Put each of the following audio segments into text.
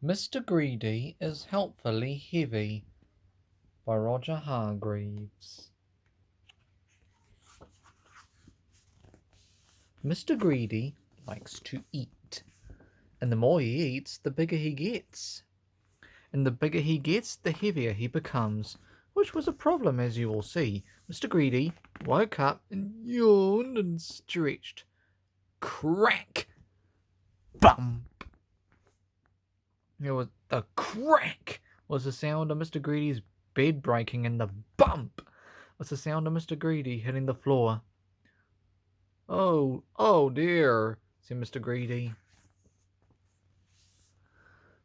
Mr. Greedy is Helpfully Heavy by Roger Hargreaves. Mr. Greedy likes to eat, and the more he eats, the bigger he gets. And the bigger he gets, the heavier he becomes, which was a problem, as you will see. Mr. Greedy woke up and yawned and stretched. Crack! Bump! The crack was the sound of Mr. Greedy's bed breaking, and the bump was the sound of Mr. Greedy hitting the floor. Oh dear, said Mr. Greedy.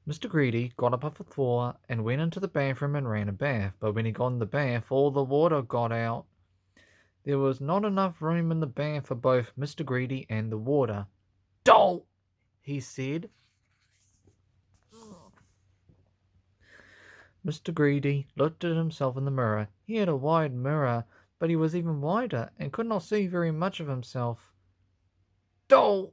Mr. Greedy got up off the floor and went into the bathroom and ran a bath, but when he got in the bath, all the water got out. There was not enough room in the bath for both Mr. Greedy and the water. Don't, he said. Mr. Greedy looked at himself in the mirror. He had a wide mirror, but he was even wider and could not see very much of himself. Don't!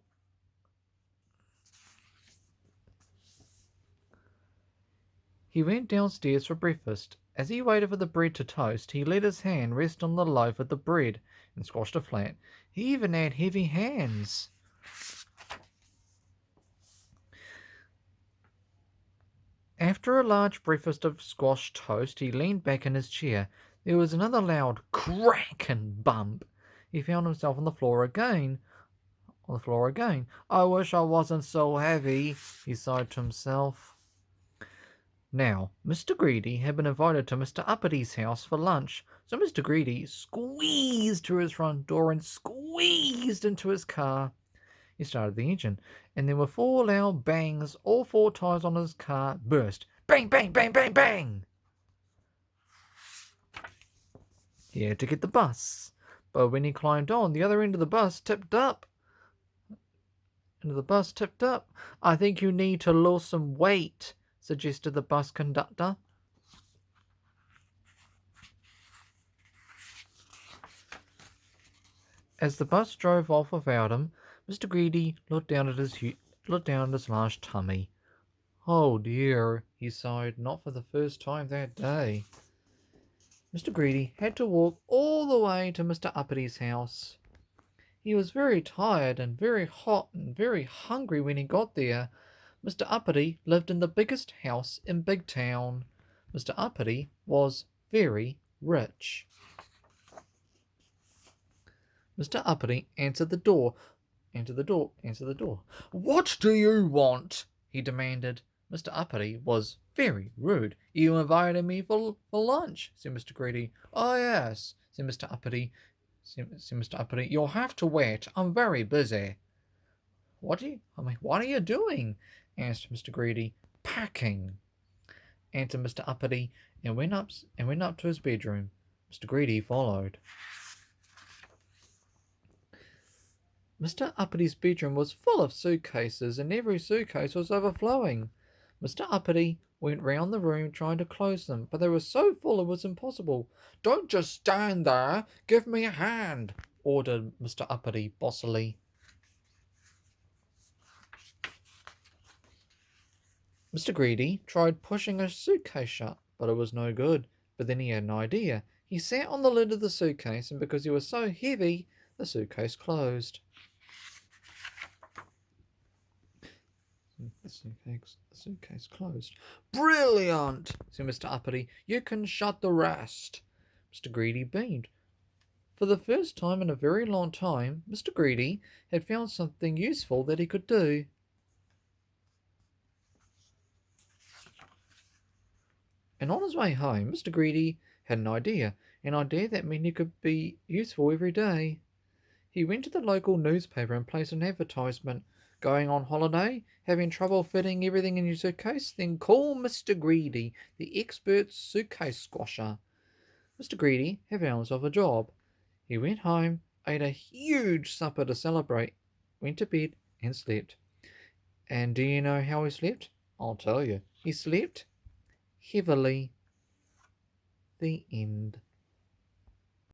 He went downstairs for breakfast. As he waited for the bread to toast, he let his hand rest on the loaf of the bread and squashed it flat. He even had heavy hands. After a large breakfast of squashed toast, he leaned back in his chair. There was another loud crack and bump. He found himself on the floor again. I wish I wasn't so heavy, he sighed to himself. Now, Mr. Greedy had been invited to Mr. Uppity's house for lunch, so Mr. Greedy squeezed through his front door and squeezed into his car. He started the engine, and there were 4 loud bangs. All 4 tires on his car burst. Bang, bang, bang, bang, bang! He had to get the bus, but when he climbed on, the other end of the bus tipped up. I think you need to lose some weight, suggested the bus conductor. As the bus drove off without him, Mr. Greedy looked down at his large tummy. Oh dear, he sighed, not for the first time that day. Mr. Greedy had to walk all the way to Mr. Uppity's house. He was very tired and very hot and very hungry when he got there. Mr. Uppity lived in the biggest house in Big Town. Mr. Uppity was very rich. Mr. Uppity answered the door. Answer the door. What do you want? He demanded. Mr. Uppity was very rude. You invited me for lunch, said Mr. Greedy. Oh, yes, said Mr. Uppity. You'll have to wait. I'm very busy. What are you doing? Asked Mr. Greedy. Packing, answered Mr. Uppity, and went up to his bedroom. Mr. Greedy followed. Mr. Uppity's bedroom was full of suitcases, and every suitcase was overflowing. Mr. Uppity went round the room trying to close them, but they were so full it was impossible. Don't just stand there. Give me a hand, ordered Mr. Uppity bossily. Mr. Greedy tried pushing a suitcase shut, but it was no good. But then he had an idea. He sat on the lid of the suitcase, and because he was so heavy, the suitcase closed. The suitcase closed. Brilliant, said Mr. Uppity. You can shut the rest. Mr. Greedy beamed. For the first time in a very long time, Mr. Greedy had found something useful that he could do. And on his way home, Mr. Greedy had an idea that meant he could be useful every day. He went to the local newspaper and placed an advertisement. Going on holiday? Having trouble fitting everything in your suitcase? Then call Mr. Greedy, the expert suitcase squasher. Mr. Greedy had found himself a job. He went home, ate a huge supper to celebrate, went to bed, and slept. And do you know how he slept? I'll tell you. He slept heavily. The end.